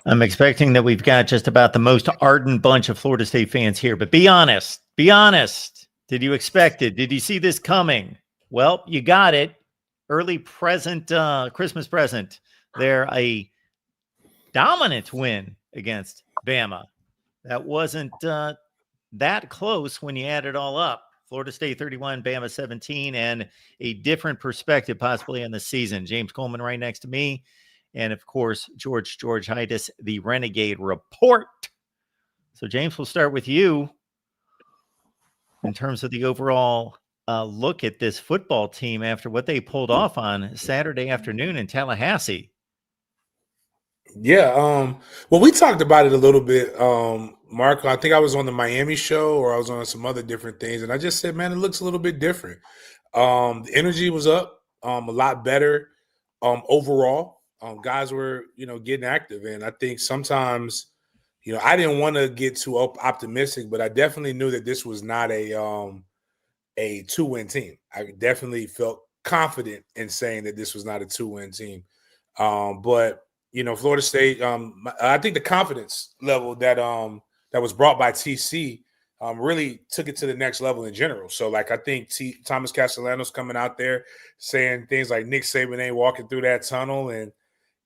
I'm expecting that we've got just about the most ardent bunch of Florida State fans here, but be honest. Be honest. Did you expect it? Did you see this coming? Well, you got it. Early present, Christmas present. They're a dominant win against Bama. That wasn't that close when you add it all up. Florida State 31, Bama 17, and a different perspective possibly on the season. James Coleman right next to me. And of course, George Heidiss, the Renegade Report. So, James, we'll start with you in terms of the overall look at this football team after what they pulled off on Saturday afternoon in Tallahassee. Yeah, well, we talked about it a little bit, Mark. I think I was on the Miami show or I was on some other different things, and I just said, man, it looks a little bit different. The energy was up, a lot better overall. Guys were, getting active, and I think sometimes, I didn't want to get too optimistic, but I definitely knew that this was not a 2-win team. I definitely felt confident in saying that this was not a 2-win team, but. Florida State, I think the confidence level that was brought by TC really took it to the next level in general. So, I think Thomas Castellanos coming out there saying things like Nick Saban ain't walking through that tunnel, and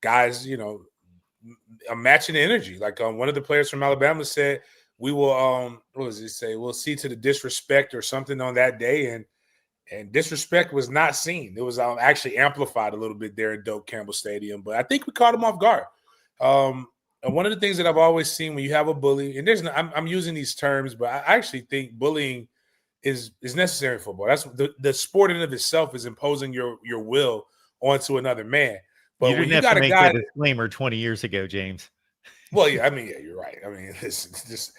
guys, I'm matching the energy. One of the players from Alabama said, we will, what does he say? We'll see to the disrespect or something on that day, and disrespect was not seen. It was actually amplified a little bit there at Doak Campbell Stadium. But I think we caught him off guard. And one of the things that I've always seen when you have a bully, and I'm using these terms, but I actually think bullying is necessary in football. That's the sport in and of itself is imposing your will onto another man. But you didn't have to make that disclaimer 20 years ago, James. Well, yeah, you're right. It's just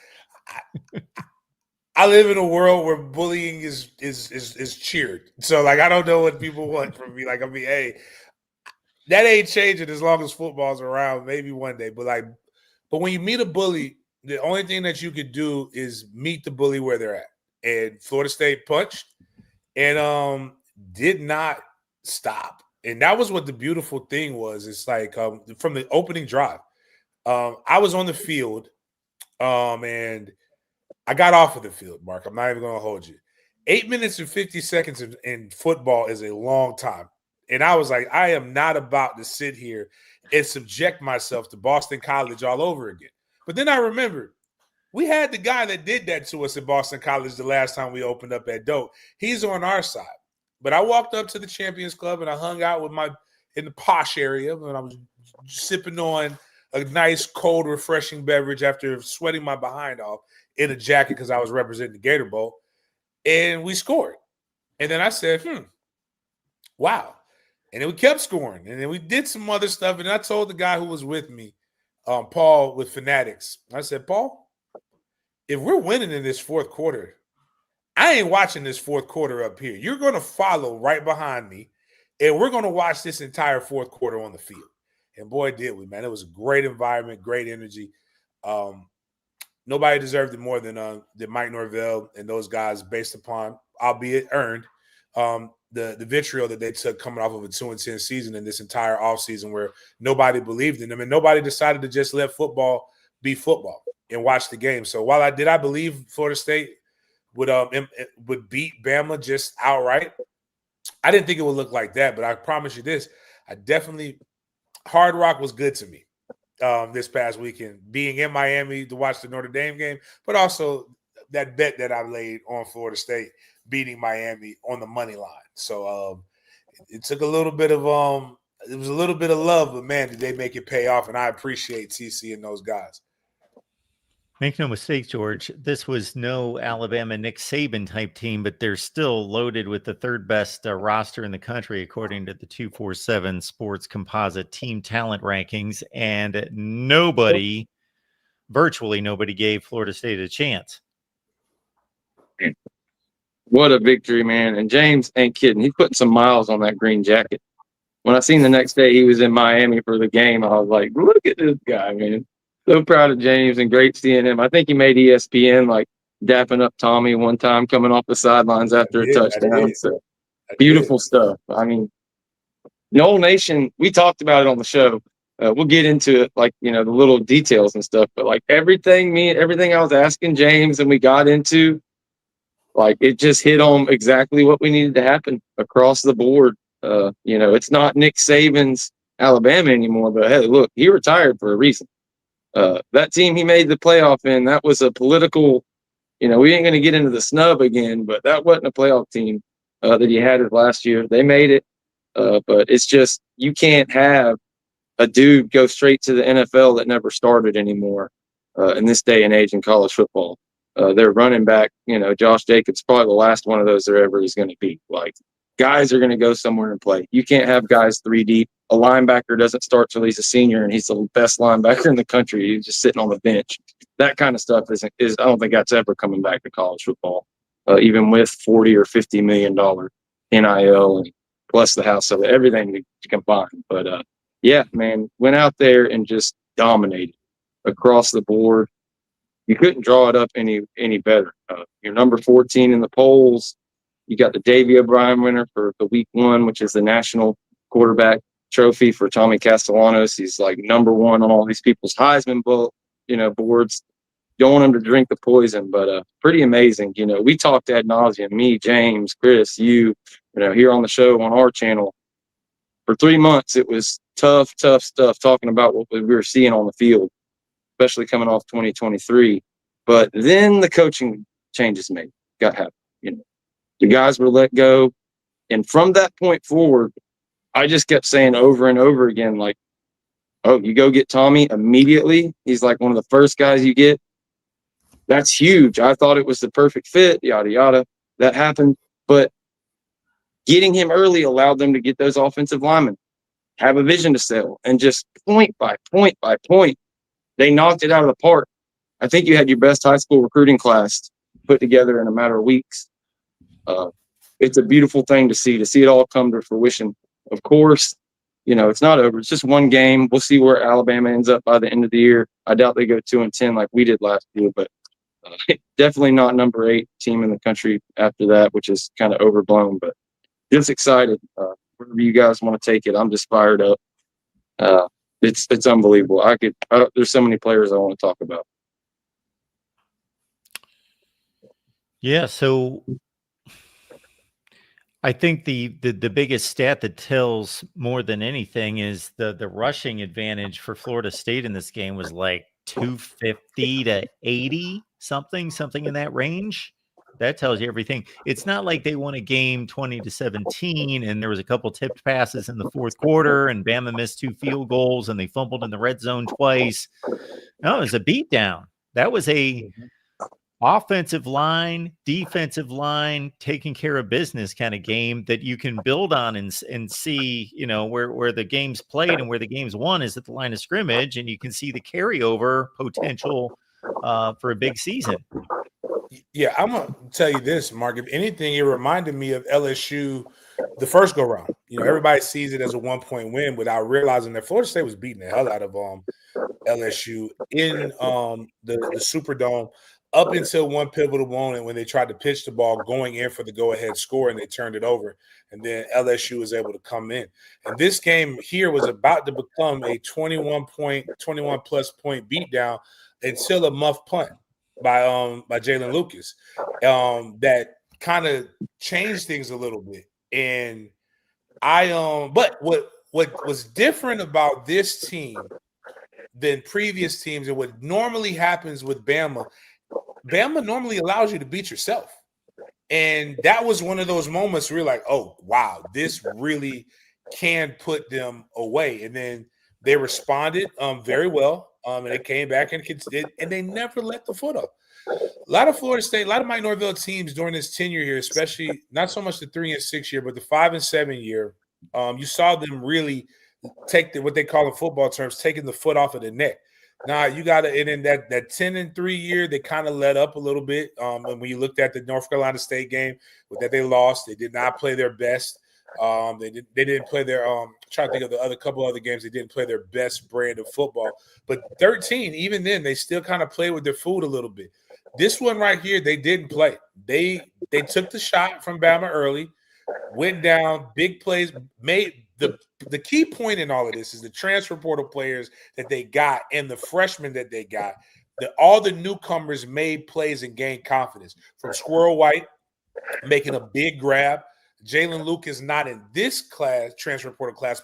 I live in a world where bullying is cheered. So, I don't know what people want from me. Hey, that ain't changing as long as football's around. Maybe one day, but when you meet a bully, the only thing that you could do is meet the bully where they're at. And Florida State punched and did not stop. And that was what the beautiful thing was. It's from the opening drive, I was on the field, and I got off of the field, Mark. I'm not even going to hold you. 8 minutes and 50 seconds in football is a long time. And I was like, I am not about to sit here and subject myself to Boston College all over again. But then I remembered, we had the guy that did that to us at Boston College the last time we opened up at Doak. He's on our side. But I walked up to the Champions Club and I hung out in the posh area, and I was sipping on a nice, cold, refreshing beverage after sweating my behind off in a jacket because I was representing the Gator Bowl, and we scored. And then I said, wow. And then we kept scoring, and then we did some other stuff, and I told the guy who was with me, Paul with Fanatics, I said, Paul, if we're winning in this fourth quarter, I ain't watching this fourth quarter up here. You're going to follow right behind me, and we're going to watch this entire fourth quarter on the field. And boy, did we, man. It was a great environment, great energy. Nobody deserved it more than Mike Norvell and those guys, based upon, albeit earned, the vitriol that they took coming off of a 2-10 season in this entire offseason where nobody believed in them and nobody decided to just let football be football and watch the game. So while I believe Florida State would beat Bama just outright, I didn't think it would look like that. But I promise you this, Hard Rock was good to me. This past weekend, being in Miami to watch the Notre Dame game, but also that bet that I laid on Florida State beating Miami on the money line. So it took a little bit of it was a little bit of love, but man, did they make it pay off? And I appreciate TC and those guys. Make no mistake, George, this was no Alabama Nick Saban type team, but they're still loaded with the third best roster in the country, according to the 247 Sports Composite Team Talent Rankings. And virtually nobody gave Florida State a chance. What a victory, man. And James ain't kidding. He's putting some miles on that green jacket. When I seen the next day he was in Miami for the game, I was like, look at this guy, man. So proud of James and great seeing him. I think he made ESPN dapping up Tommy one time coming off the sidelines after a touchdown. So beautiful stuff. The whole nation, we talked about it on the show. We'll get into it, like, the little details and stuff, but like everything I was asking James and we got into, like, it just hit on exactly what we needed to happen across the board. It's not Nick Saban's Alabama anymore, but hey, look, he retired for a reason. That team he made the playoff in, that was a political, we ain't going to get into the snub again, but that wasn't a playoff team that he had it last year. They made it, but it's just, you can't have a dude go straight to the NFL that never started anymore in this day and age in college football. Their running back, Josh Jacobs, probably the last one of those there ever is going to be. Like, guys are going to go somewhere and play. You can't have guys 3 deep. A linebacker doesn't start till he's a senior, and he's the best linebacker in the country. He's just sitting on the bench. That kind of stuff is I don't think that's ever coming back to college football, even with $40 or $50 million NIL and plus the house of it, everything combined. But yeah, man, went out there and just dominated across the board. You couldn't draw it up any better. You're number 14 in the polls. You got the Davey O'Brien winner for the week 1, which is the national quarterback trophy for Tommy Castellanos. He's like number 1 on all these people's Heisman boards. Don't want him to drink the poison, but pretty amazing. We talked ad nauseum, me, James, Chris, you, here on the show on our channel. For 3 months, it was tough stuff talking about what we were seeing on the field, especially coming off 2023. But then the coaching changes got happened. The guys were let go. And from that point forward, I just kept saying over and over again, like, oh, you go get Tommy immediately. He's like one of the first guys you get. That's huge. I thought it was the perfect fit, yada, yada. That happened. But getting him early allowed them to get those offensive linemen, have a vision to sell, and just point by point by point, they knocked it out of the park. I think you had your best high school recruiting class put together in a matter of weeks. It's a beautiful thing to see it all come to fruition. Of course, it's not over. It's just one game. We'll see where Alabama ends up by the end of the year. I doubt they go 2-10 like we did last year, but definitely not number 8 team in the country after that, which is kind of overblown, but just excited. Wherever you guys want to take it, I'm just fired up. It's unbelievable. There's so many players I want to talk about. Yeah, so I think the biggest stat that tells more than anything is the rushing advantage for Florida State in this game was like 250 to 80, something in that range. That tells you everything. It's not like they won a game 20-17 and there was a couple tipped passes in the fourth quarter and Bama missed 2 field goals and they fumbled in the red zone twice. No, it was a beatdown. That was a offensive line, defensive line, taking care of business kind of game that you can build on and see, where the game's played and where the game's won is at the line of scrimmage, and you can see the carryover potential for a big season. Yeah, I'm gonna tell you this, Mark. If anything, it reminded me of LSU the first go round. Everybody sees it as a 1-point win without realizing that Florida State was beating the hell out of LSU in the Superdome up until one pivotal moment when they tried to pitch the ball going in for the go-ahead score and they turned it over, and then LSU was able to come in. And this game here was about to become a 21-plus point beatdown until a muff punt by Jalen Lucas that kind of changed things a little bit. And but what was different about this team than previous teams and what normally happens with Bama normally allows you to beat yourself. And that was one of those moments where you're like, oh, wow, this really can put them away. And then they responded very well. And they came back and they never let the foot up. A lot of Florida State, a lot of Mike Norvell teams during this tenure here, especially not so much the 3 and 6 year, but the 5 and 7 year, you saw them really take what they call in football terms, taking the foot off of the neck. Now you got to, and in that 10 and 3 year, they kind of let up a little bit. And when you looked at the North Carolina State game that they lost, they did not play their best. They didn't play their trying to think of the couple other games. They didn't play their best brand of football. But 13, even then, they still kind of played with their food a little bit. This one right here, they didn't play. They took the shot from Bama early, went down, big plays, made the key point in all of this is the transfer portal players that they got and the freshmen that they got. All the newcomers made plays and gained confidence. From Squirrel White making a big grab. Jalen Luke is not in this class, transfer portal class,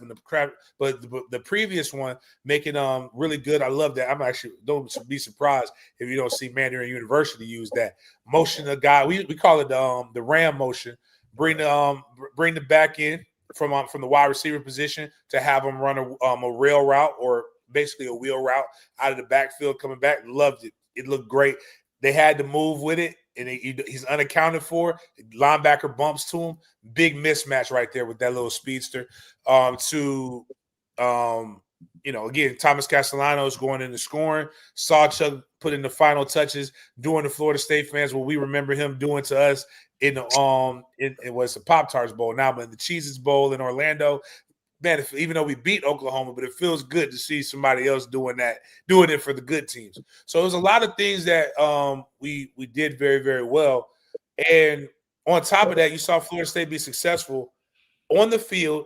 but the previous one making really good. I love that. I'm actually don't be surprised if you don't see Mandarin University use that motion. The guy we call it the Ram motion. Bring the back in from the wide receiver position to have him run a rail route or basically a wheel route out of the backfield coming back. Loved it. It looked great. They had to move with it, and he's unaccounted for. Linebacker bumps to him. Big mismatch right there with that little speedster. Again, Thomas Castellanos going into scoring. Saw Chuck put in the final touches, doing the Florida State fans what we remember him doing to us in the it was the Pop-Tarts Bowl now, but in the Cheez-Its Bowl in Orlando. Man, even though we beat Oklahoma, but it feels good to see somebody else doing it for the good teams. So there's a lot of things that we did very, very well. And on top of that, you saw Florida State be successful on the field,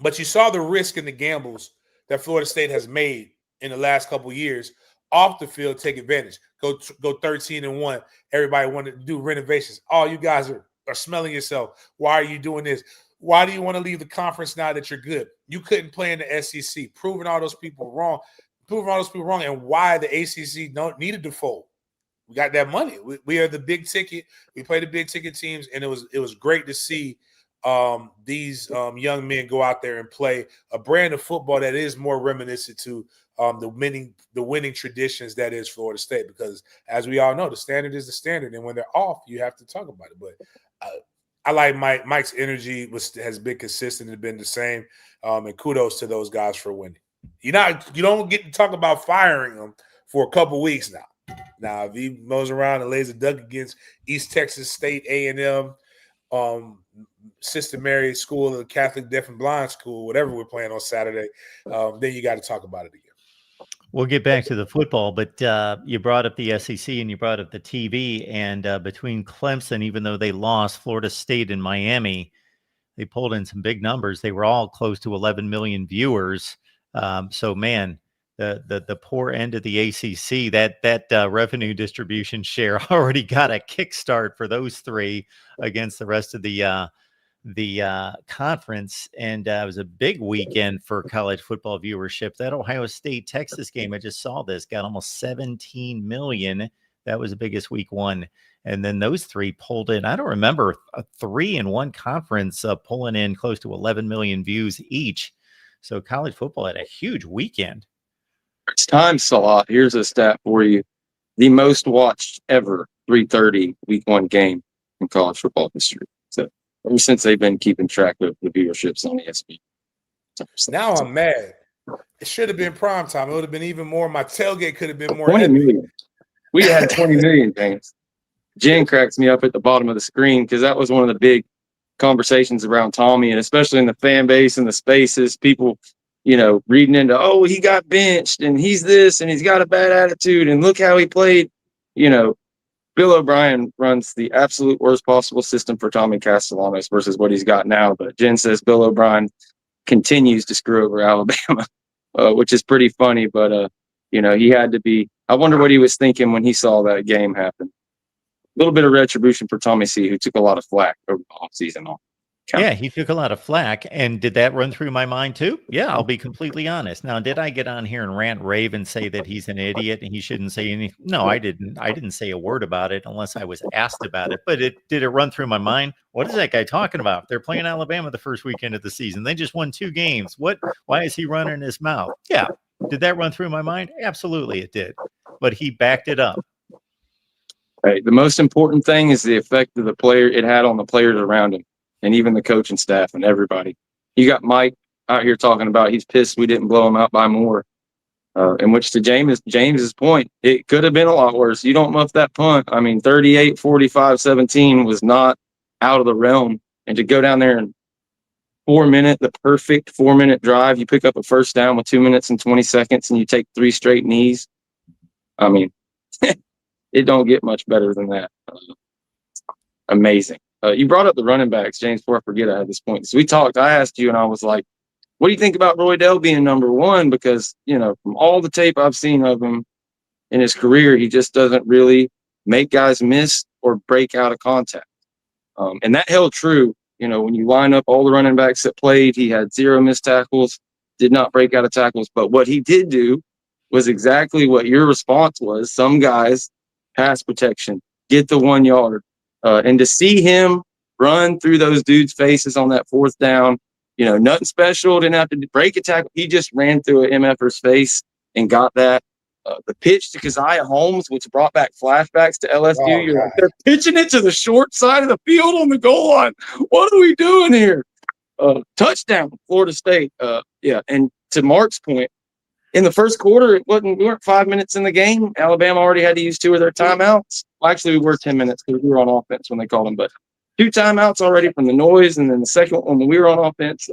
but you saw the risk and the gambles that Florida State has made in the last couple of years off the field. Take advantage. Go 13-1. Everybody wanted to do renovations. Oh, you guys are smelling yourself. Why are you doing this? Why do you want to leave the conference now that you're good? You couldn't play in the SEC, proving all those people wrong, and why the ACC needed to fold. We got that money. We are the big ticket. We play the big ticket teams, and it was great to see these young men go out there and play a brand of football that is more reminiscent to the winning traditions that is Florida State. Because as we all know, the standard is the standard, and when they're off, you have to talk about it. But I like Mike's energy has been consistent and been the same, and kudos to those guys for winning. You don't get to talk about firing them for a couple weeks now. Now, if he mows around and lays a duck against East Texas State A&M, Sister Mary School, the Catholic Deaf and Blind School, whatever we're playing on Saturday, then you got to talk about it again. We'll get back to the football, but you brought up the SEC and you brought up the TV, and between Clemson, even though they lost, Florida State and Miami, they pulled in some big numbers. They were all close to 11 million viewers. So, man, the poor end of the ACC, that revenue distribution share already got a kickstart for those three against the rest of the conference, and it was a big weekend for college football viewership. That Ohio State Texas game, I just saw this, got almost 17 million. That was the biggest week one. And then those three pulled in, I don't remember a 3-in-1 conference pulling in close to 11 million views each. So college football had a huge weekend. It's time, Salah. Here's a stat for you. The most watched ever 3:30 week one game in college football history. So ever since they've been keeping track of the viewerships on ESPN. Now I'm mad. It should have been prime time. It would have been even more. My tailgate could have been more. 20 epic. million. We had 20 million things. Jen cracks me up at the bottom of the screen because that was one of the big conversations around Tommy, and especially in the fan base and the spaces, people, reading into, oh, he got benched and he's this and he's got a bad attitude and look how he played. Bill O'Brien runs the absolute worst possible system for Tommy Castellanos versus what he's got now. But Jen says Bill O'Brien continues to screw over Alabama, which is pretty funny. But, he had to be – I wonder what he was thinking when he saw that game happen. A little bit of retribution for Tommy C., who took a lot of flack over the offseason. Yeah, he took a lot of flack. And did that run through my mind too? Yeah, I'll be completely honest. Now, did I get on here and rant, rave, and say that he's an idiot and he shouldn't say anything? No, I didn't. I didn't say a word about it unless I was asked about it. But did it run through my mind? What is that guy talking about? They're playing Alabama the first weekend of the season. They just won 2 games. Why is he running his mouth? Yeah. Did that run through my mind? Absolutely it did. But he backed it up. Right. The most important thing is the effect of the player it had on the players around him, and even the coaching staff and everybody. You got Mike out here talking about he's pissed we didn't blow him out by more. In which to James's point, it could have been a lot worse. You don't muff that punt. I mean, 38, 45, 17 was not out of the realm. And to go down there and the perfect 4-minute drive, you pick up a first down with 2 minutes and 20 seconds and you take 3 straight knees. I mean, it don't get much better than that. Amazing. You brought up the running backs, James, before I forget I had this point. So we talked, I asked you and I was like, What do you think about Roydell being number one? Because, from all the tape I've seen of him in his career, he just doesn't really make guys miss or break out of contact. And that held true. When you line up all the running backs that played, he had 0 missed tackles, did not break out of tackles. But what he did do was exactly what your response was. Some guys, pass protection, get the 1 yard. And to see him run through those dudes' faces on that 4th down, nothing special, didn't have to break a tackle. He just ran through an MFer's face and got that. The pitch to Keziah Holmes, which brought back flashbacks to LSU. You're like, they're pitching it to the short side of the field on the goal line. What are we doing here? Touchdown, Florida State. And to Mark's point, in the first quarter, we weren't 5 minutes in the game. Alabama already had to use 2 of their timeouts. Well, actually, we were 10 minutes because we were on offense when they called them, but 2 timeouts already from the noise, and then the second one when we were on offense.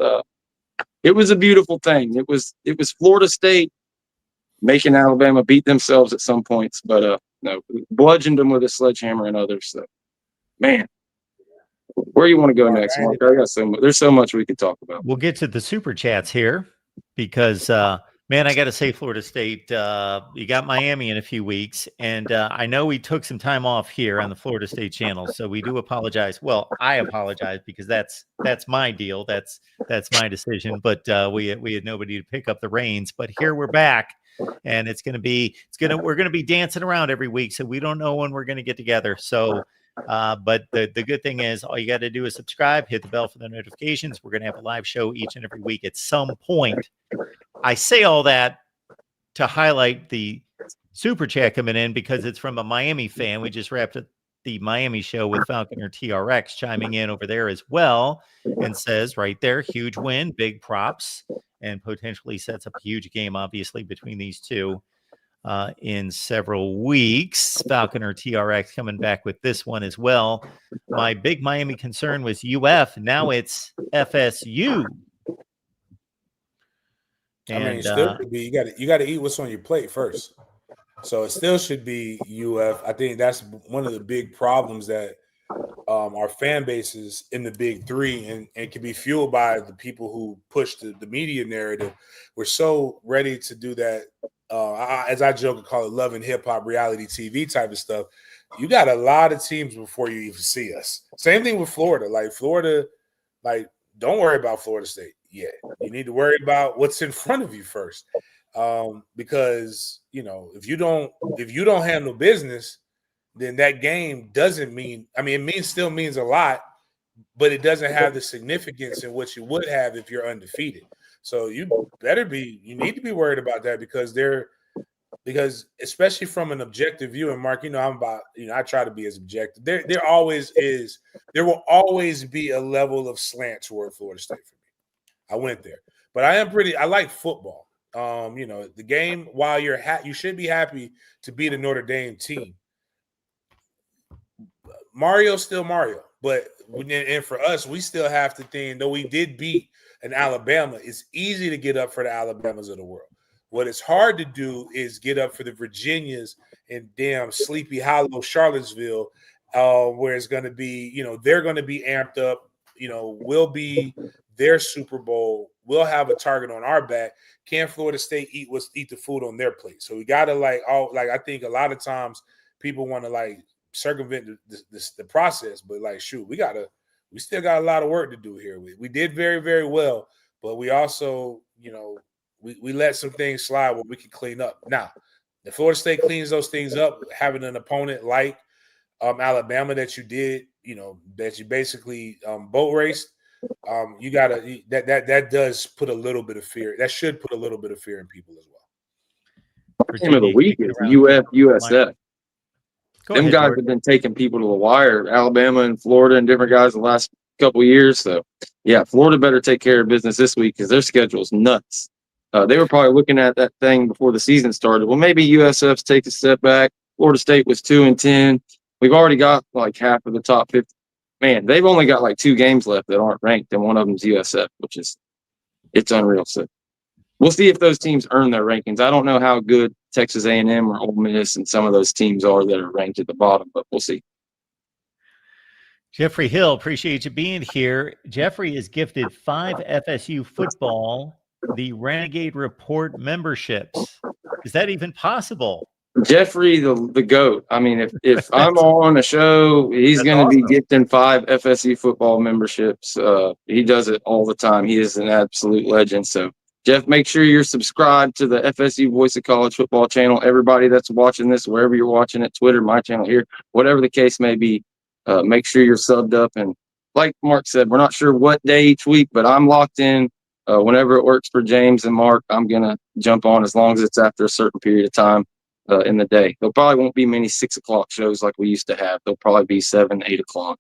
It was a beautiful thing. It was Florida State making Alabama beat themselves at some points, but no, bludgeoned them with a sledgehammer and others. So, man, where you want to go next, Mark? There's so much we could talk about. We'll get to the super chats here because, man, I got to say, Florida State, you got Miami in a few weeks, and I know we took some time off here on the Florida State channel, so we do apologize. Well, I apologize because that's my deal. That's my decision. But we had nobody to pick up the reins. But here we're back. And we're going to be dancing around every week. So we don't know when we're going to get together. So, but the good thing is all you got to do is subscribe, hit the bell for the notifications. We're going to have a live show each and every week at some point. I say all that to highlight the super chat coming in because it's from a Miami fan. We just wrapped up the Miami show with Falconer TRX chiming in over there as well and says right there, huge win, big props, and potentially sets up a huge game, obviously, between these two in several weeks. Falconer TRX coming back with this one as well. My big Miami concern was UF. Now it's FSU. And, I mean, it still could be, you got to eat what's on your plate first. So it still should be UF. I think that's one of the big problems that our fan bases in the big three and can be fueled by the people who push the media narrative. We're so ready to do that. As I joke and call it love and hip hop reality TV type of stuff. You got a lot of teams before you even see us. Same thing with Florida. Don't worry about Florida State yet. You need to worry about what's in front of you first. Because if you don't handle business, then that game doesn't mean. I mean, still means a lot, but it doesn't have the significance in what you would have if you're undefeated. So you need to be worried about that because especially from an objective view. And Mark, I try to be as objective. There will always be a level of slant toward Florida State for me. I went there, but I like football. The game, while you should be happy to beat a Notre Dame team. Mario's still Mario, but for us, we still have to think, though we did beat an Alabama, it's easy to get up for the Alabamas of the world. What is hard to do is get up for the Virginias and damn Sleepy Hollow, Charlottesville, where it's going to be, they're going to be amped up, we'll be their Super Bowl. We'll have a target on our back. Can Florida State eat the food on their plate? So we got to I think a lot of times people want to circumvent the process, but we still got a lot of work to do here. We did very, very well, but we also, we let some things slide where we can clean up. Now, if Florida State cleans those things up, having an opponent like Alabama that you did, that you basically boat raced, you gotta that does put a little bit of fear. That should put a little bit of fear in people as well. Game of the week is USF. Them guys have been taking people to the wire, Alabama and Florida and different guys the last couple of years. So, yeah, Florida better take care of business this week because their schedule is nuts. They were probably looking at that thing before the season started. Well, maybe USF's take a step back. Florida State was 2-10. We've already got half of the top 50. Man, they've only got 2 games left that aren't ranked, and one of them's USF, it's unreal. So we'll see if those teams earn their rankings. I don't know how good Texas A&M or Ole Miss and some of those teams are that are ranked at the bottom, but we'll see. Jeffrey Hill, appreciate you being here. Jeffrey is gifted 5 FSU football, the Renegade Report memberships. Is that even possible? Jeffrey, the GOAT. I mean, if I'm on a show, he's going to be gifting 5 FSU football memberships. He does it all the time. He is an absolute legend. So, Jeff, make sure you're subscribed to the FSU Voice of College Football channel. Everybody that's watching this, wherever you're watching it, Twitter, my channel here, whatever the case may be, make sure you're subbed up. And like Mark said, we're not sure what day each week, but I'm locked in. Whenever it works for James and Mark, I'm going to jump on as long as it's after a certain period of time. In the day. There probably won't be many 6 o'clock shows like we used to have. There'll probably be 7, 8 o'clock.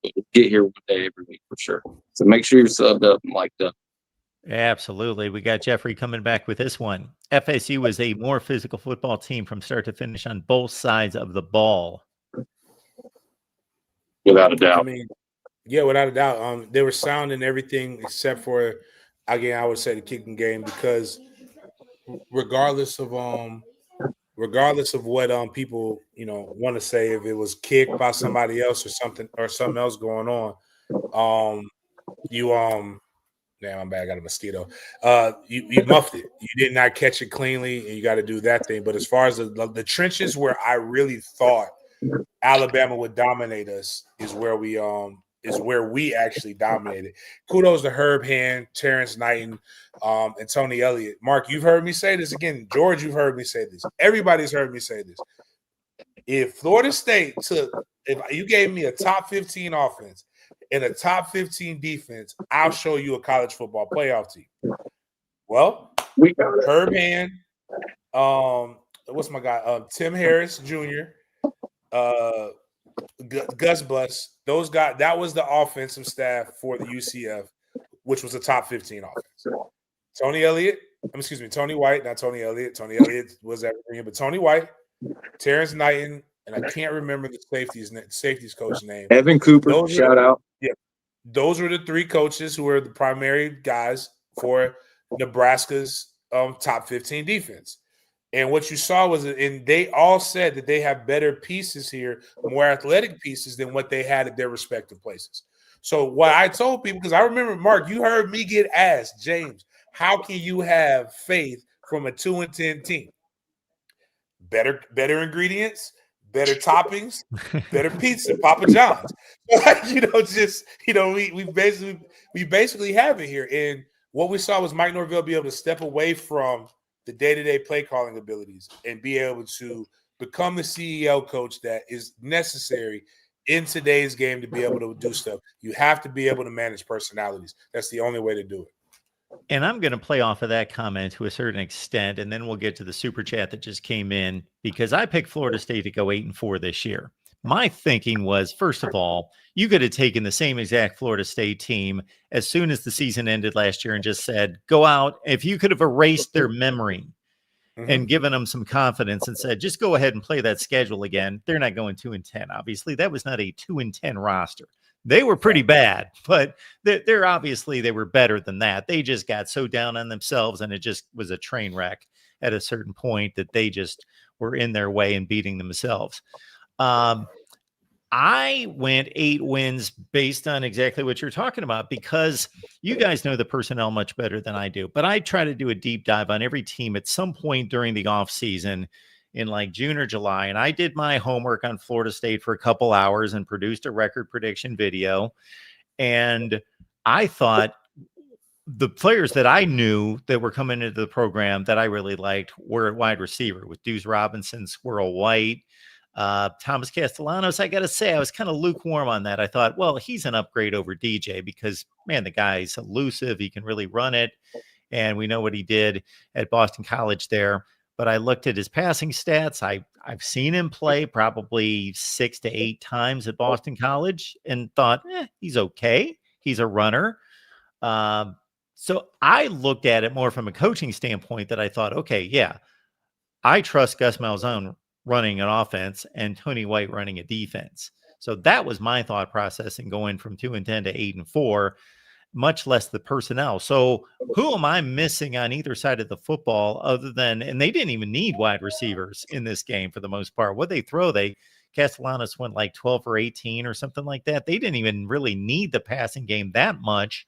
But we'll get here one day every week for sure. So make sure you're subbed up and liked up. Absolutely. We got Jeffrey coming back with this one. FSU is a more physical football team from start to finish on both sides of the ball. Without a doubt. I mean, yeah, without a doubt. They were sound in everything except for, again, I would say the kicking game, because regardless of what people want to say, if it was kicked by somebody else or something else going on, damn, I'm bad, I got a mosquito. You muffed it. You did not catch it cleanly, and you got to do that thing. But as far as the trenches where I really thought Alabama would dominate us is where we actually dominated. Kudos to Herb Hand, Terrence Knighton, and Tony Elliott. Mark, you've heard me say this again. George, you've heard me say this. Everybody's heard me say this. If Florida State if you gave me a top 15 offense and a top 15 defense, I'll show you a college football playoff team. Well, Herb Hand, what's my guy? Tim Harris Jr., Gus Bus, those guys, that was the offensive staff for the UCF, which was a top 15 offense. Tony White, not Tony Elliott. Tony Elliott was everything, but Tony White, Terrence Knighton, and I can't remember the safeties coach name. Evan Cooper, shout out. Yeah, those were the 3 coaches who were the primary guys for Nebraska's top 15 defense. And what you saw was, and they all said that they have better pieces here, more athletic pieces than what they had at their respective places. So what I told people, because I remember, Mark, you heard me get asked, James, how can you have faith from a 2-10 team? Better ingredients, better toppings, better pizza, Papa John's. We basically have it here. And what we saw was Mike Norvell be able to step away from the day-to-day play calling abilities and be able to become the CEO coach that is necessary in today's game to be able to do stuff. You have to be able to manage personalities. That's the only way to do it. And I'm going to play off of that comment to a certain extent, and then we'll get to the super chat that just came in, because I picked Florida State to go 8-4 this year. My thinking was, first of all, you could have taken the same exact Florida State team as soon as the season ended last year and just said, go out. If you could have erased their memory and given them some confidence and said, just go ahead and play that schedule again. They're not going 2-10. Obviously, that was not a 2-10 roster. They were pretty bad, but they're obviously they were better than that. They just got so down on themselves, and it just was a train wreck at a certain point that they just were in their way and beating themselves. I went 8 wins based on exactly what you're talking about, because you guys know the personnel much better than I do. But I try to do a deep dive on every team at some point during the off season in like June or July. And I did my homework on Florida State for a couple hours and produced a record prediction video. And I thought the players that I knew that were coming into the program that I really liked were at wide receiver, with Deuce Robinson, Squirrel White, Thomas Castellanos. I got to say, I was kind of lukewarm on that. I thought, well, he's an upgrade over DJ because, man, the guy's elusive. He can really run it. And we know what he did at Boston College there. But I looked at his passing stats. I've seen him play probably 6 to 8 times at Boston College and thought, he's okay. He's a runner. So I looked at it more from a coaching standpoint, that I thought, okay, yeah, I trust Gus Malzahn running an offense and Tony White running a defense. So that was my thought process in going from 2-10 to 8-4, much less the personnel. So who am I missing on either side of the football other than, and they didn't even need wide receivers in this game for the most part. What they throw, they Castellanos went like 12 or 18 or something like that. They didn't even really need the passing game that much.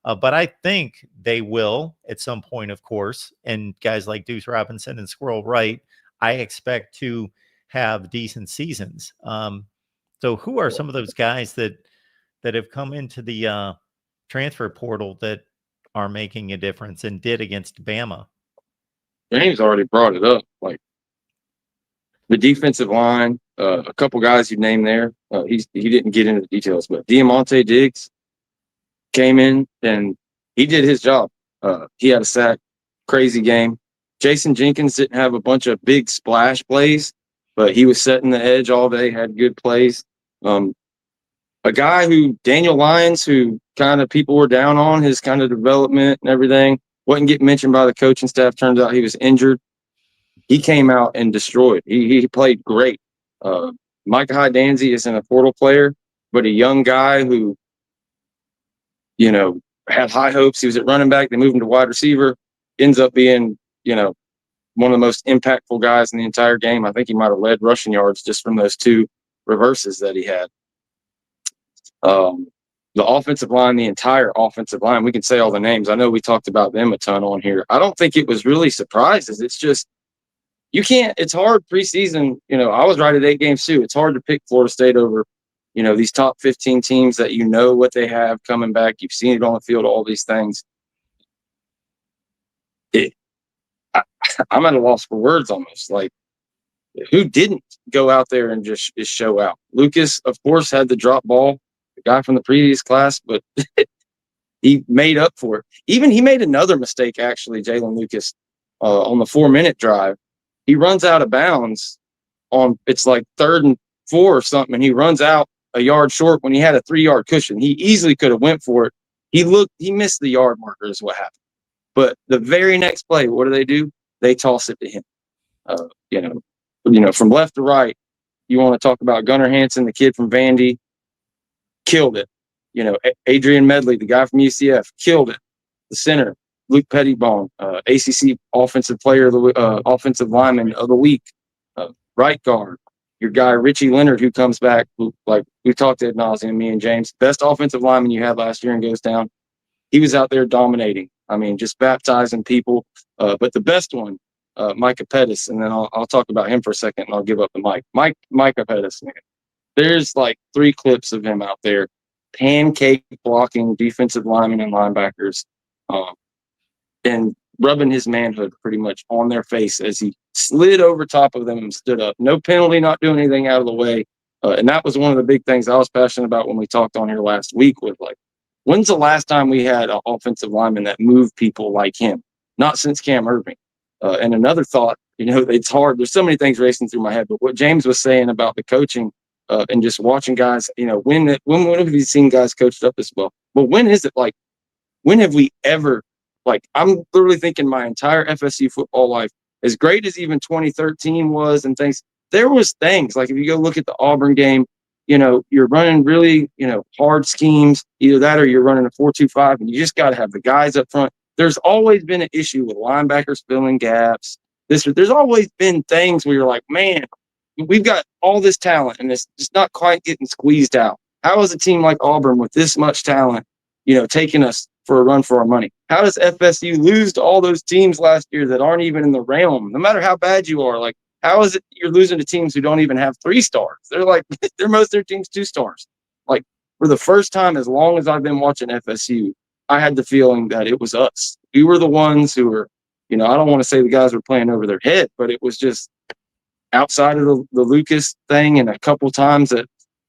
But I think they will at some point, of course. And guys like Deuce Robinson and Squirrel Wright, I expect to have decent seasons. So who are some of those guys that have come into the transfer portal that are making a difference and did against Bama? James already brought it up. Like the defensive line, a couple guys you named there. He didn't get into the details, but Diamante Diggs came in and he did his job. He had a sack, crazy game. Jason Jenkins didn't have a bunch of big splash plays, but he was setting the edge all day, had good plays. A guy who, Daniel Lyons, who kind of people were down on his kind of development and everything, wasn't getting mentioned by the coaching staff. Turns out he was injured. He came out and destroyed. He played great. Micah Hydanzi isn't a portal player, but a young guy who, you know, had high hopes. He was at running back. They moved him to wide receiver. Ends up being, you know, one of the most impactful guys in the entire game. I think he might have led rushing yards just from those two reverses that he had. The offensive line, the entire offensive line, we can say all the names. I know we talked about them a ton on here. I don't think it was really surprises. It's just, you can't, it's hard preseason. You know, I was right at 8 games too. It's hard to pick Florida State over, you know, these top 15 teams that you know what they have coming back. You've seen it on the field, all these things. I'm at a loss for words almost. Like, who didn't go out there and just show out? Lucas, of course, had the drop ball, the guy from the previous class, but he made up for it. Even he made another mistake, actually, Jalen Lucas, on the 4-minute drive. He runs out of bounds on, it's like 3rd and 4 or something, and he runs out a yard short when he had a 3-yard cushion. He easily could have went for it. He missed the yard marker is what happened. But the very next play, what do? They toss it to him. You know, from left to right, you want to talk about Gunnar Hansen, the kid from Vandy, killed it. You know, Adrian Medley, the guy from UCF, killed it. The center, Luke Pettibone, ACC offensive player of the offensive lineman of the week. Right guard, your guy Richie Leonard, who comes back, like we talked ad nauseum, me and James, best offensive lineman you had last year and goes down. He was out there dominating. I mean, just baptizing people. But the best one, Micah Pettis, and then I'll talk about him for a second, and I'll give up the mic. Micah Pettis, man. There's like 3 clips of him out there, pancake blocking defensive linemen and linebackers, and rubbing his manhood pretty much on their face as he slid over top of them and stood up. No penalty, not doing anything out of the way. And that was one of the big things I was passionate about when we talked on here last week with, like, when's the last time we had an offensive lineman that moved people like him? Not since Cam Irving. And another thought, you know, it's hard. There's so many things racing through my head, but what James was saying about the coaching and just watching guys, you know, when have you seen guys coached up this well? But when is it, like, when have we ever, like, I'm literally thinking my entire FSU football life, as great as even 2013 was and things, there was things, like if you go look at the Auburn game, you know, you're running really, you know, hard schemes, either that or you're running a 4-2-5, and you just got to have the guys up front. There's always been an issue with linebackers filling gaps. There's always been things where you're like, man, we've got all this talent and it's just not quite getting squeezed out. How is a team like Auburn with this much talent, you know, taking us for a run for our money? How does FSU lose to all those teams last year that aren't even in the realm, no matter how bad you are? Like, how is it you're losing to teams who don't even have 3 stars? They're like, most of their teams 2 stars. Like, for the first time, as long as I've been watching FSU, I had the feeling that it was us. We were the ones who were, you know, I don't want to say the guys were playing over their head, but it was just outside of the Lucas thing and a couple times that,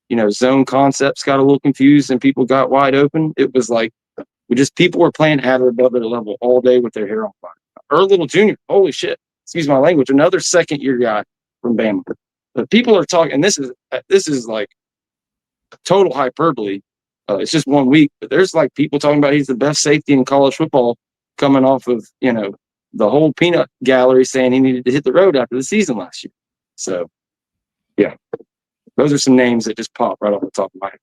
you know, zone concepts got a little confused and people got wide open. It was like people were playing at or above their level all day with their hair on fire. Earl Little Jr., holy shit, excuse my language, another second-year guy from Bama. But people are talking, and this is like total hyperbole. It's just 1 week, but there's like people talking about he's the best safety in college football, coming off of, you know, the whole peanut gallery saying he needed to hit the road after the season last year. So, yeah, those are some names that just pop right off the top of my head.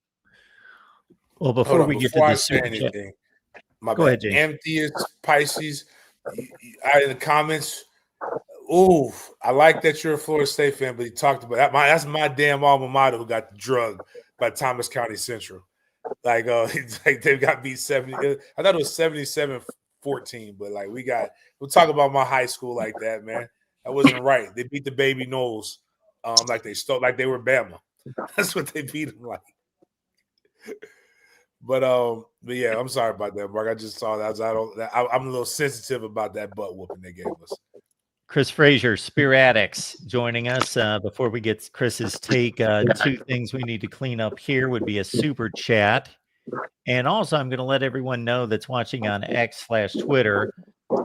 Well, before we get to I this, say anything, go ahead, James. Emptiest Pisces, out in the comments, Ooh, I like that you're a Florida State fan, but he talked about that. That's my damn alma mater who got drugged by Thomas County Central. Like, like they got beat 70. I thought it was 77-14, but like we'll talk about my high school like that, man. That wasn't right. They beat the baby Knowles, like they were Bama. That's what they beat them like. But yeah, I'm sorry about that, Mark. I just saw that. I'm a little sensitive about that butt whooping they gave us. Chris Frazier, Spear Addicts, joining us. Before we get Chris's take, two things we need to clean up here would be a super chat. And also, I'm going to let everyone know that's watching on X/Twitter.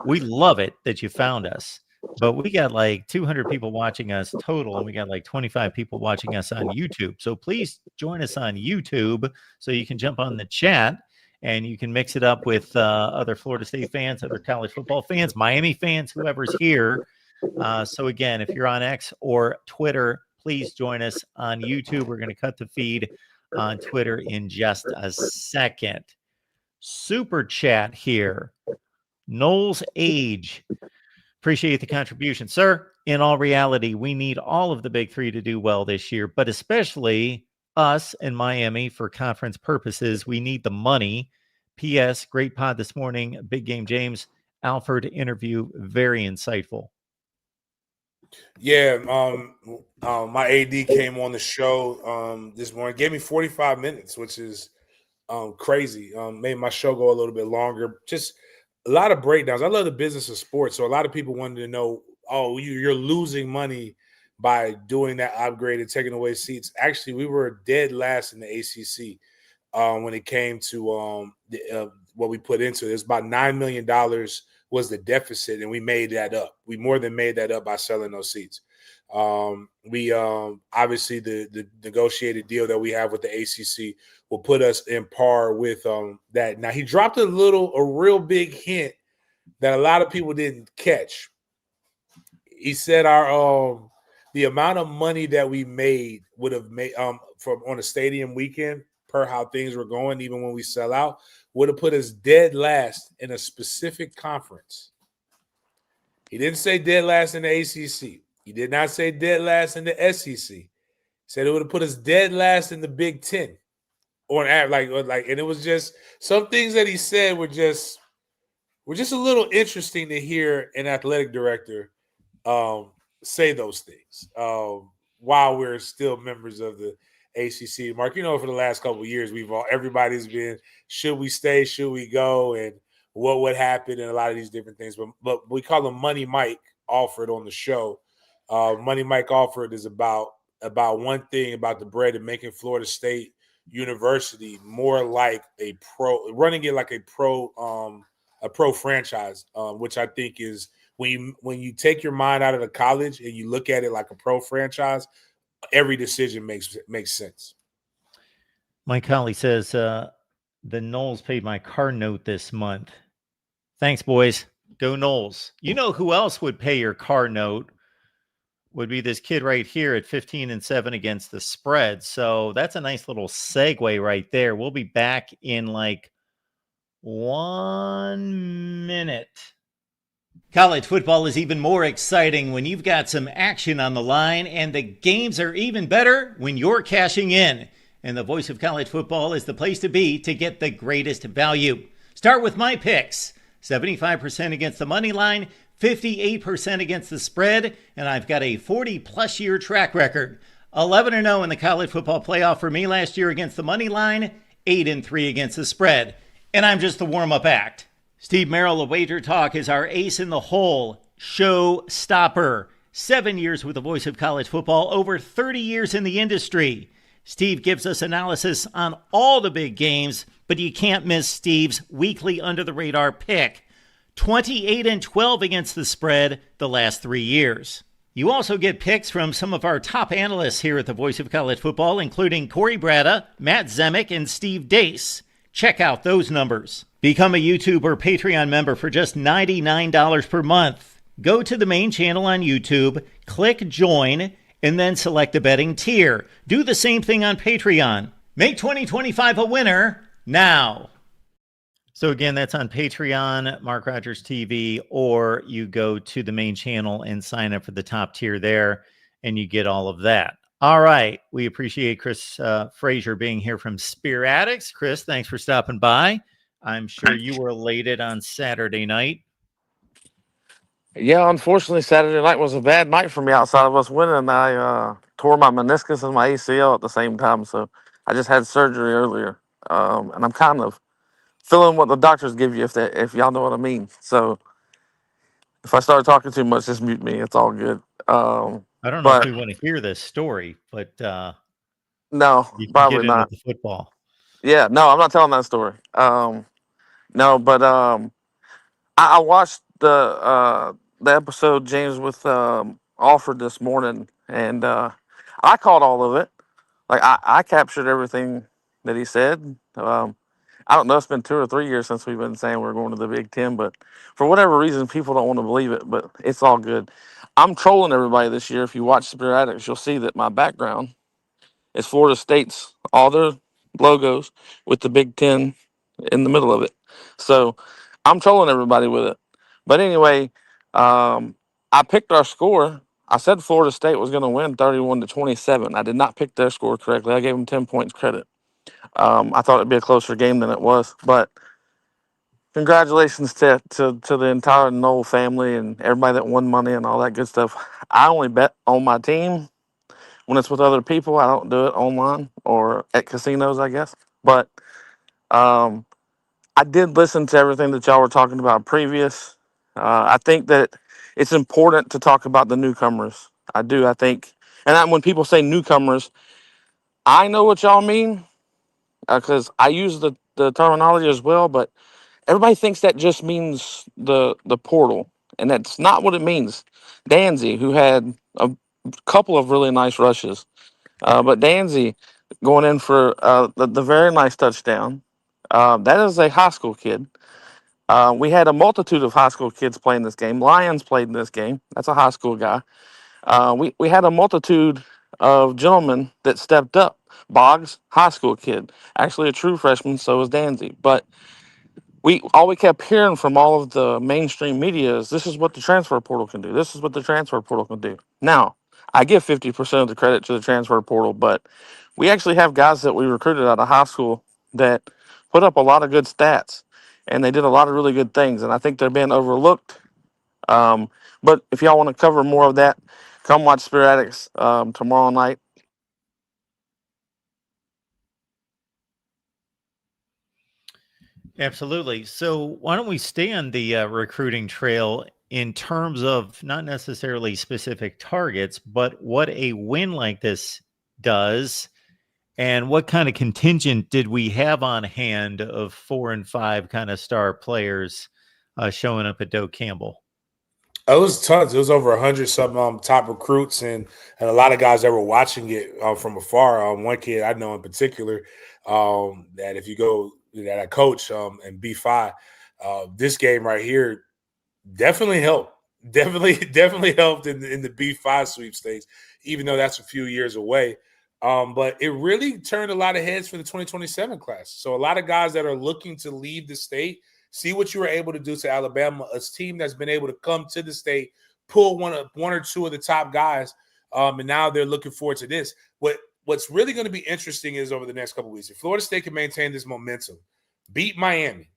We love it that you found us, but we got like 200 people watching us total, and we got like 25 people watching us on YouTube. So please join us on YouTube so you can jump on the chat and you can mix it up with other Florida State fans, other college football fans, Miami fans, whoever's here. So again, if you're on X or Twitter, please join us on YouTube. We're going to cut the feed on Twitter in just a second. Super chat here. Knowles Age. Appreciate the contribution, sir. In all reality, we need all of the big three to do well this year, but especially us in Miami for conference purposes. We need the money. P.S. Great pod this morning. Big Game James Alford interview. Very insightful. Yeah, my AD came on the show this morning. Gave me 45 minutes, which is crazy. Made my show go a little bit longer. Just a lot of breakdowns. I love the business of sports, so a lot of people wanted to know, you're losing money by doing that upgrade and taking away seats. Actually, we were dead last in the ACC when it came to what we put into it. It's about $9 million was the deficit, and we made that up. We more than made that up by selling those seats. We obviously the negotiated deal that we have with the ACC will put us in par with that. Now he dropped a real big hint that a lot of people didn't catch. He said the amount of money that we made would have made from on a stadium weekend per how things were going, even when we sell out, would have put us dead last in a specific conference. He didn't say dead last in the ACC. He did not say dead last in the SEC. He said it would have put us dead last in the Big Ten. And it was just some things that he said were just a little interesting to hear an athletic director say those things while we're still members of the ACC. Mark, for the last couple of years, everybody's been, should we stay, should we go, and what would happen, and a lot of these different things. But we call him Money Mike Alford on the show. Money Mike Alford is about one thing about the bread and making Florida State University more like a pro, running it like a pro franchise, which I think is when you take your mind out of the college and you look at it like a pro franchise, every decision makes sense. Mike Holly says the Knowles paid my car note this month. Thanks, boys. Go Knowles. You know who else would pay your car note? Would be this kid right here at 15-7 against the spread. So that's a nice little segue right there. We'll be back in like 1 minute. College football is even more exciting when you've got some action on the line, and the games are even better when you're cashing in. And the Voice of College Football is the place to be to get the greatest value. Start with my picks. 75% against the money line, 58% against the spread, and I've got a 40-plus year track record. 11-0 in the college football playoff for me last year against the money line, 8-3 against the spread. And I'm just the warm-up act. Steve Merrill of Wager Talk is our ace in the hole, show stopper. 7 years with the Voice of College Football, over 30 years in the industry. Steve gives us analysis on all the big games, but you can't miss Steve's weekly under-the-radar pick. 28-12 against the spread the last 3 years. You also get picks from some of our top analysts here at the Voice of College Football, including Corey Bratta, Matt Zemek, and Steve Dace. Check out those numbers. Become a YouTube or Patreon member for just $99 per month. Go to the main channel on YouTube, click join, and then select a betting tier. Do the same thing on Patreon. Make 2025 a winner now. So again, that's on Patreon, Mark Rogers TV, or you go to the main channel and sign up for the top tier there, and you get all of that. All right. We appreciate Chris Frazier being here from Spear Addicts. Chris, thanks for stopping by. I'm sure you were elated on Saturday night. Yeah, unfortunately, Saturday night was a bad night for me outside of us winning. I tore my meniscus and my ACL at the same time, so I just had surgery earlier. And I'm kind of feeling what the doctors give you, if y'all know what I mean. So if I start talking too much, just mute me. It's all good. I don't know if But we want to hear this story, but no, you can probably get into not. the football. Yeah, no, I'm not telling that story. No, but I watched the episode James with Alfred this morning, and I caught all of it. Like I captured everything that he said. I don't know. It's been 2 or 3 years since we've been saying we're going to the Big Ten, but for whatever reason, people don't want to believe it. But it's all good. I'm trolling everybody this year. If you watch Spirit Addicts, you'll see that my background is Florida State's all their logos with the Big Ten in the middle of it. So I'm trolling everybody with it. But anyway, I picked our score. I said Florida State was going to win 31-27. I did not pick their score correctly. I gave them 10 points credit. I thought it'd be a closer game than it was. But congratulations to the entire Knoll family and everybody that won money and all that good stuff. I only bet on my team when it's with other people. I don't do it online or at casinos, I guess. But um, I did listen to everything that y'all were talking about previous. I think that it's important to talk about the newcomers. I do. I think, when people say newcomers, I know what y'all mean because I use the terminology as well. But everybody thinks that just means the portal, and that's not what it means. Danzy, who had a couple of really nice rushes, but Danzy going in for the very nice touchdown. That is a high school kid. We had a multitude of high school kids playing this game. Lyons played in this game. That's a high school guy. We had a multitude of gentlemen that stepped up. Boggs, high school kid, actually a true freshman. So was Danzy. But we kept hearing from all of the mainstream media is this is what the transfer portal can do. This is what the transfer portal can do. Now, I give 50% of the credit to the transfer portal, but we actually have guys that we recruited out of high school that put up a lot of good stats and they did a lot of really good things. And I think they're being overlooked. But if y'all want to cover more of that, come watch Spirit Addicts tomorrow night. Absolutely. So why don't we stay on the recruiting trail in terms of not necessarily specific targets, but what a win like this does, and what kind of contingent did we have on hand of 4 and 5 kind of star players showing up at Doak Campbell? It was tons. It was over 100 some top recruits and a lot of guys that were watching it from afar. One kid I know in particular that if you go that I coach in B5, this game right here definitely helped. Definitely helped in the B5 sweepstakes, even though that's a few years away. But it really turned a lot of heads for the 2027 class. So a lot of guys that are looking to leave the state, see what you were able to do to Alabama, a team that's been able to come to the state, pull one or two of the top guys, and now they're looking forward to this. What's really going to be interesting is over the next couple of weeks, if Florida State can maintain this momentum, beat Miami,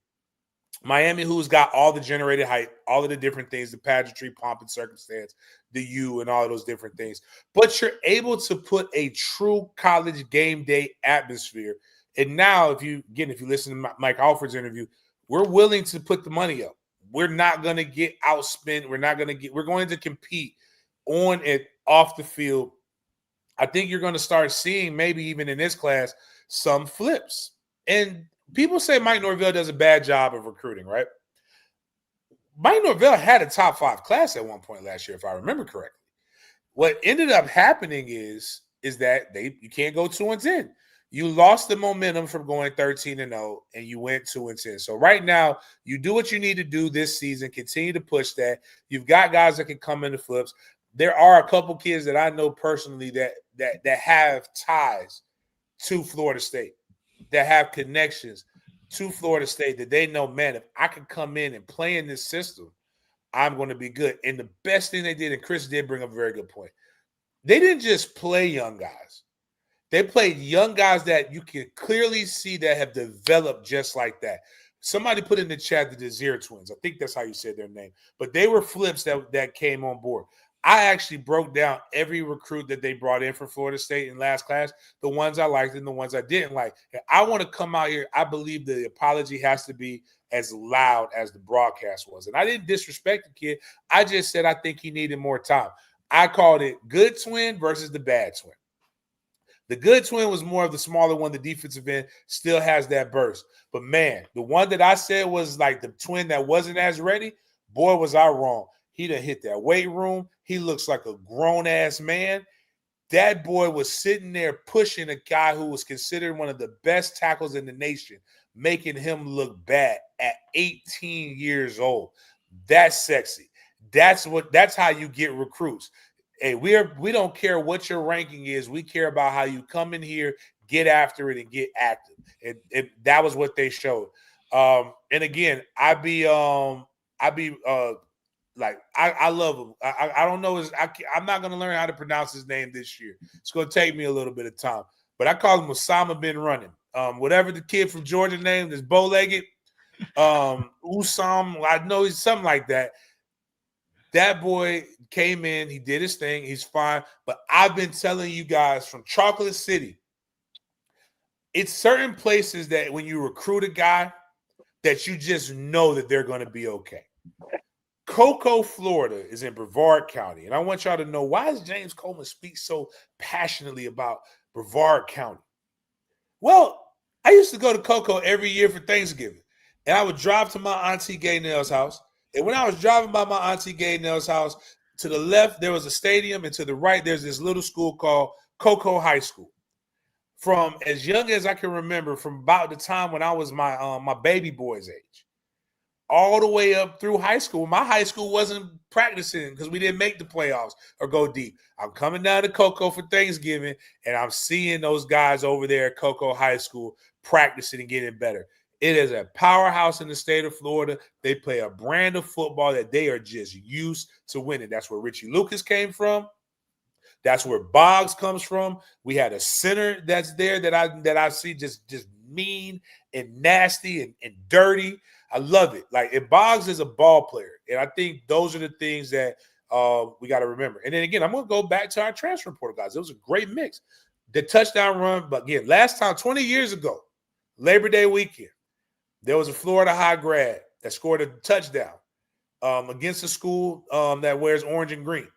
who's got all the generated hype, all of the different things, the pageantry, pomp and circumstance, the U, and all of those different things. But you're able to put a true college game day atmosphere. And now, if you listen to Mike Alford's interview, we're willing to put the money up. We're not going to get outspent. We're going to compete on and off the field. I think you're going to start seeing, maybe even in this class, some flips. And people say Mike Norvell does a bad job of recruiting, right? Mike Norvell had a top 5 class at one point last year, if I remember correctly. What ended up happening is that you can't go 2-10. You lost the momentum from going 13-0, and you went 2-10. So right now, you do what you need to do this season. Continue to push that. You've got guys that can come into flips. There are a couple kids that I know personally that have ties to Florida State, that have connections to Florida State that they know, man, if I can come in and play in this system, I'm going to be good. And the best thing they did, and Chris did bring up a very good point, they didn't just play young guys. They played young guys that you can clearly see that have developed just like that. Somebody put in the chat the Desir twins. I think that's how you said their name. But they were flips that came on board. I actually broke down every recruit that they brought in for Florida State in last class, the ones I liked and the ones I didn't like. And I want to come out here. I believe the apology has to be as loud as the broadcast was. And I didn't disrespect the kid. I just said I think he needed more time. I called it good twin versus the bad twin. The good twin was more of the smaller one. The defensive end still has that burst. But, man, the one that I said was like the twin that wasn't as ready, boy, was I wrong. He done hit that weight room. He looks like a grown-ass man. That boy was sitting there pushing a guy who was considered one of the best tackles in the nation, making him look bad at 18 years old. That's sexy. That's how you get recruits. Hey, we don't care what your ranking is. We care about how you come in here, get after it, and get active. And that was what they showed. And again, I love him. I don't know I'm not going to learn how to pronounce his name this year. It's going to take me a little bit of time. But I call him Osama bin Running. Whatever the kid from Georgia named is bow-legged. Usam, I know he's something like that. That boy came in, he did his thing, he's fine. But I've been telling you guys from Chocolate City, it's certain places that when you recruit a guy that you just know that they're going to be okay. Cocoa, Florida is in Brevard County. And I want y'all to know, why does James Coleman speak so passionately about Brevard County? Well, I used to go to Cocoa every year for Thanksgiving. And I would drive to my auntie Gaynell's house. And when I was driving by my auntie Gaynell's house, to the left, there was a stadium. And to the right, there's this little school called Cocoa High School. From as young as I can remember, from about the time when I was my baby boy's age, all the way up through high school. My high school wasn't practicing because we didn't make the playoffs or go deep. I'm coming down to Cocoa for Thanksgiving, and I'm seeing those guys over there at Cocoa High School practicing and getting better. It is a powerhouse in the state of Florida. They play a brand of football that they are just used to winning. That's where Richie Lucas came from. That's where Boggs comes from. We had a center that's there that I see just mean and nasty and dirty. I love it. And Boggs is a ball player. And I think those are the things that we got to remember. And then again, I'm going to go back to our transfer portal guys. It was a great mix. The touchdown run, but again, last time, 20 years ago, Labor Day weekend, there was a Florida high grad that scored a touchdown against a school that wears orange and green.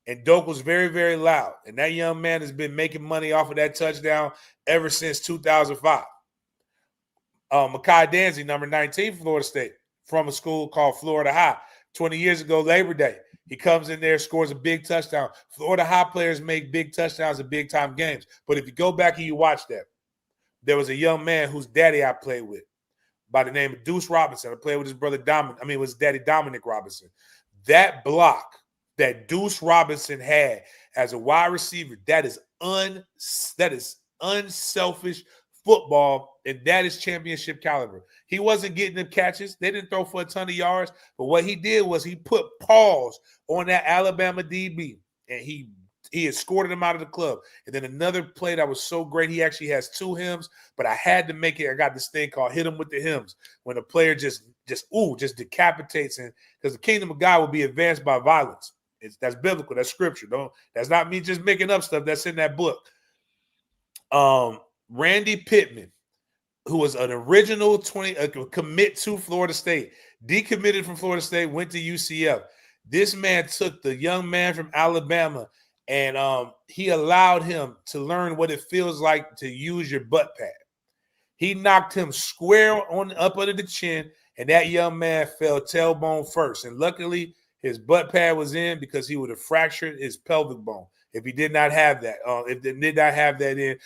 And Doak was very, very loud. And that young man has been making money off of that touchdown ever since 2005. Mekhi Danzy, number 19, Florida State, from a school called Florida High. 20 years ago, Labor Day, he comes in there, scores a big touchdown. Florida High players make big touchdowns in big-time games. But if you go back and you watch that, there was a young man whose daddy I played with by the name of Deuce Robinson. I played with his brother it was daddy Dominic Robinson. That block that Deuce Robinson had as a wide receiver, that is unselfish football, and that is championship caliber. He wasn't getting them catches. They didn't throw for a ton of yards, but what he did was he put paws on that Alabama DB, and he escorted him out of the club. And then another play that was so great, he actually has 2 hymns, but I had to make it. I got this thing called hit him with the hymns, when a player just decapitates him, because the kingdom of God will be advanced by violence. That's biblical. That's scripture. That's not me just making up stuff. That's in that book. Randy Pittman, who was an original commit to Florida State, decommitted from Florida State, went to UCF. This man took the young man from Alabama, and he allowed him to learn what it feels like to use your butt pad. He knocked him square up under the chin, and that young man fell tailbone first. And luckily, his butt pad was in, because he would have fractured his pelvic bone if he did not have that. If they did not have that in.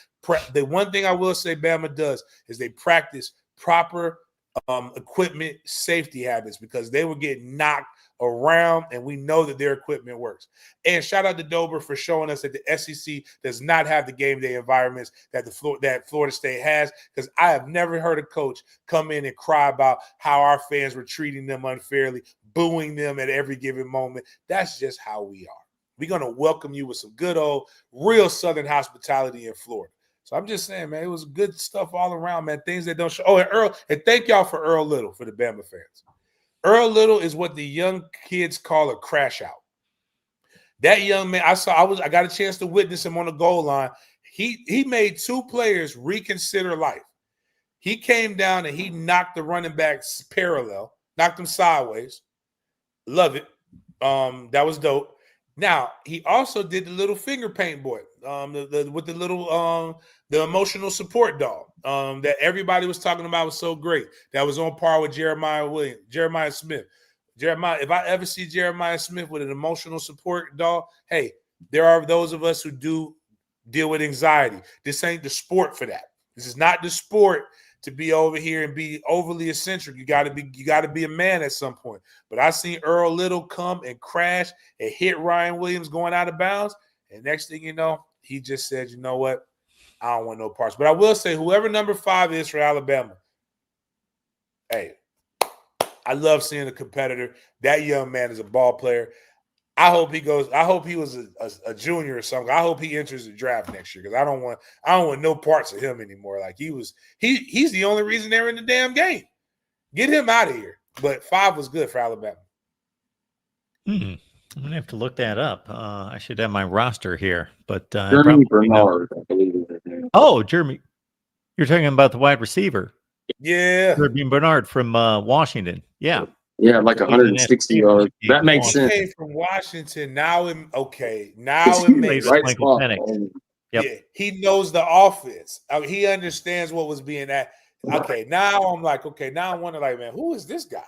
The one thing I will say Bama does is they practice proper equipment safety habits, because they were getting knocked around, and we know that their equipment works. And shout out to Dober for showing us that the SEC does not have the game day environments that that Florida State has, because I have never heard a coach come in and cry about how our fans were treating them unfairly, booing them at every given moment. That's just how we are. We're going to welcome you with some good old real Southern hospitality in Florida. So I'm just saying, man, it was good stuff all around, man. Things that don't show. Oh, and Earl, and thank y'all for Earl Little for the Bama fans. Earl Little is what the young kids call a crash out. That young man, I got a chance to witness him on the goal line. He made two players reconsider life. He came down and he knocked the running backs parallel, knocked them sideways. Love it. That was dope. Now, he also did the little finger paint boy, with the little the emotional support doll that everybody was talking about was so great. That was on par with Jeremiah Smith. Jeremiah, if I ever see Jeremiah Smith with an emotional support doll, hey, there are those of us who do deal with anxiety. This ain't the sport for that. This is not the sport to be over here and be overly eccentric. You gotta be a man at some point. But I seen Earl Little come and crash and hit Ryan Williams going out of bounds. And next thing you know, he just said, you know what? I don't want no parts. But I will say, whoever number 5 is for Alabama, hey, I love seeing a competitor. That young man is a ball player. I hope he was a junior or something. I hope he enters the draft next year, because I don't want no parts of him anymore. Like he's the only reason they're in the damn game. Get him out of here. But 5 was good for Alabama. I'm gonna have to look that up. I should have my roster here, but Jeremy Bernard, I believe is his name. Oh, Jeremy, you're talking about the wide receiver. Yeah, Jeremy Bernard from Washington. Yeah. Yeah, like 160 yards. That makes sense. He came from Washington. Now it makes Right sense. spot. Yep. Yeah, he knows the offense. He understands what was being at. Okay, now I'm like, okay, now I wonder, like, man, who is this guy?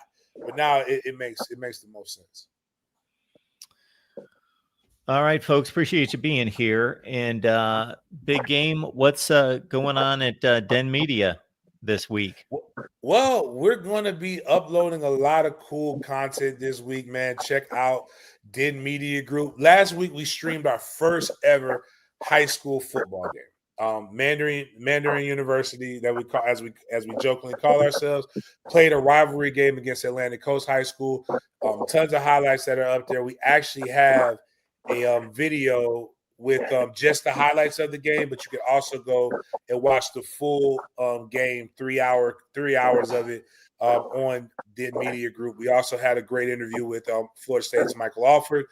But now it makes the most sense. All right, folks, appreciate you being here. And big game, what's going on at Den Media this week? Well, we're going to be uploading a lot of cool content this week, man. Check out Den Media Group. Last week we streamed our first ever high school football game. Mandarin University, that we call as we jokingly call ourselves, played a rivalry game against Atlantic Coast High School. Tons of highlights that are up there. We actually have a video with just the highlights of the game, but you can also go and watch the full game, 3 hours of it on Den Media Group. We also had a great interview with Florida State's Michael Alford,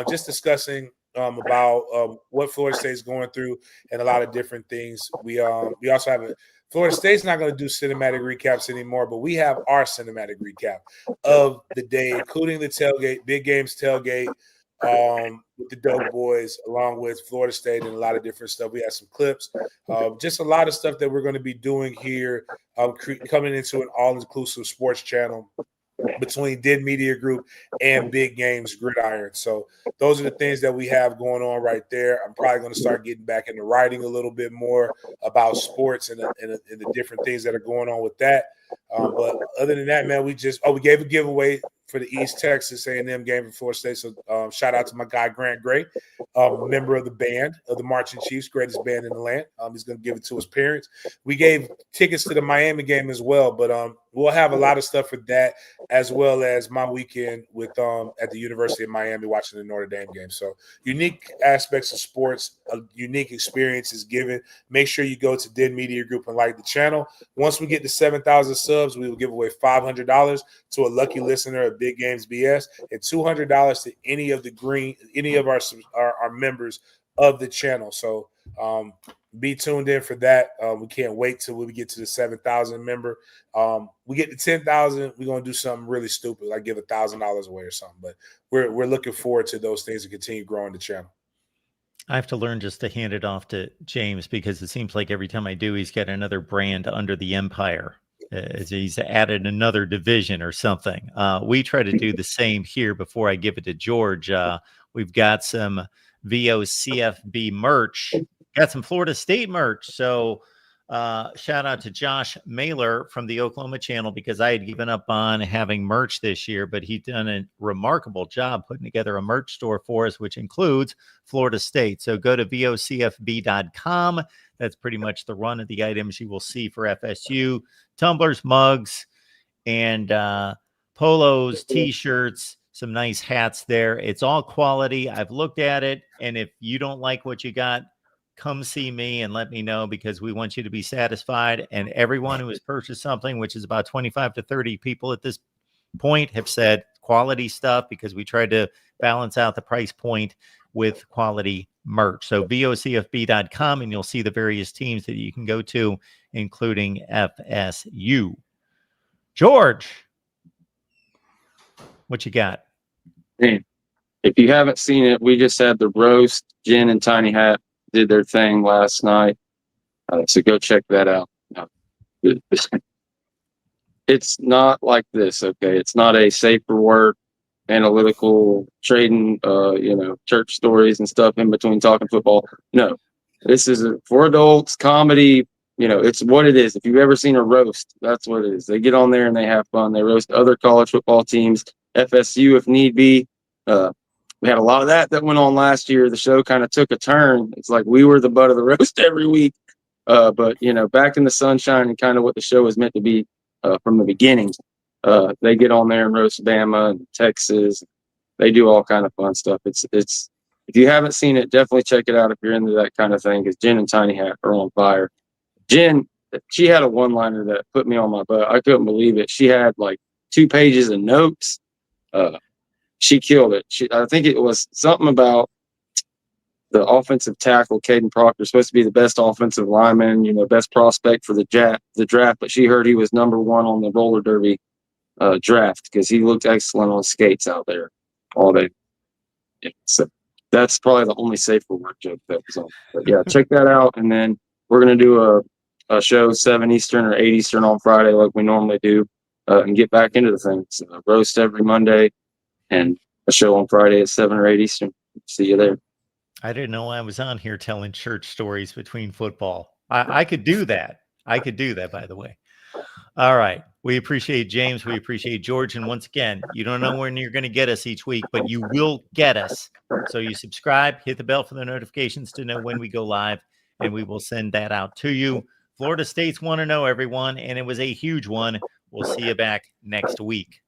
just discussing about what Florida State is going through and a lot of different things. We also have Florida State's not going to do cinematic recaps anymore, but we have our cinematic recap of the day, including the tailgate, big games tailgate, with the Dope Boys, along with Florida State, and a lot of different stuff. We have some clips, just a lot of stuff that we're going to be doing here, coming into an all-inclusive sports channel between Den Media Group and Big Games Gridiron. So those are the things that we have going on right there. I'm probably going to start getting back into writing a little bit more about sports and the different things that are going on with that. But other than that, man, we gave a giveaway for the East Texas A&M game for Florida State. So shout out to my guy, Grant Gray, member of the band of the Marching Chiefs, greatest band in the land. He's going to give it to his parents. We gave tickets to the Miami game as well, but we'll have a lot of stuff for that, as well as my weekend with at the University of Miami watching the Notre Dame game. So unique aspects of sports, a unique experience is given. Make sure you go to Den Media Group and like the channel. Once we get to 7,000 subs, we will give away $500 to a lucky listener of Big Games BS and $200 to any of our members of the channel. So be tuned in for that. We can't wait till we get to the 7,000 member. We get to 10,000, we're gonna do something really stupid, like give $1,000 away or something. But we're looking forward to those things to continue growing the channel. I have to learn just to hand it off to James, because it seems like every time I do, he's got another brand under the empire. He's added another division or something. We try to do the same here. Before I give it to George, we've got some VOCFB merch, got some Florida State merch. So Shout out to Josh Mailer from the Oklahoma channel, because I had given up on having merch this year, but he's done a remarkable job putting together a merch store for us, which includes Florida State. So go to vocfb.com. That's pretty much the run of the items you will see for FSU: tumblers, mugs, and polos, t-shirts, some nice hats there. It's all quality. I've looked at it, and if you don't like what you got, come see me and let me know, because we want you to be satisfied. And everyone who has purchased something, which is about 25 to 30 people at this point, have said quality stuff, because we tried to balance out the price point with quality merch. So vocfb.com, and you'll see the various teams that you can go to, including FSU. George, what you got? Man, if you haven't seen it, we just had the roast. Jen and Tiny Hat did their thing last night. So go check that out. It's not like this, okay? It's not a safe for work, analytical, trading, church stories and stuff in between talking football. No, this is for adults, comedy. It's what it is. If you've ever seen a roast, that's what it is. They get on there and they have fun. They roast other college football teams, FSU if need be. We had a lot of that went on last year. The show kind of took a turn. It's like we were the butt of the roast every week. But back in the sunshine and kind of what the show was meant to be from the beginning. They get on there and roast Bama and Texas. They do all kind of fun stuff. It's if you haven't seen it, definitely check it out if you're into that kind of thing, because Jen and Tiny Hat are on fire. Jen, she had a one-liner that put me on my butt. I couldn't believe it. She had like 2 pages of notes. She killed it. I think it was something about the offensive tackle, Caden Proctor, supposed to be the best offensive lineman, best prospect for the draft. But she heard he was number 1 on the roller derby draft because he looked excellent on skates out there all day. Yeah, so that's probably the only safe for work joke that was on. But yeah, check that out. And then we're going to do a show 7 Eastern or 8 Eastern on Friday like we normally do and get back into the thing. So roast every Monday and a show on Friday at 7 or 8 Eastern. See you there. I didn't know I was on here telling church stories between football. I could do that. I could do that, by the way. All right. We appreciate James. We appreciate George. And once again, you don't know when you're going to get us each week, but you will get us. So you subscribe, hit the bell for the notifications to know when we go live, and we will send that out to you. Florida State's 1-0, everyone, and it was a huge one. We'll see you back next week.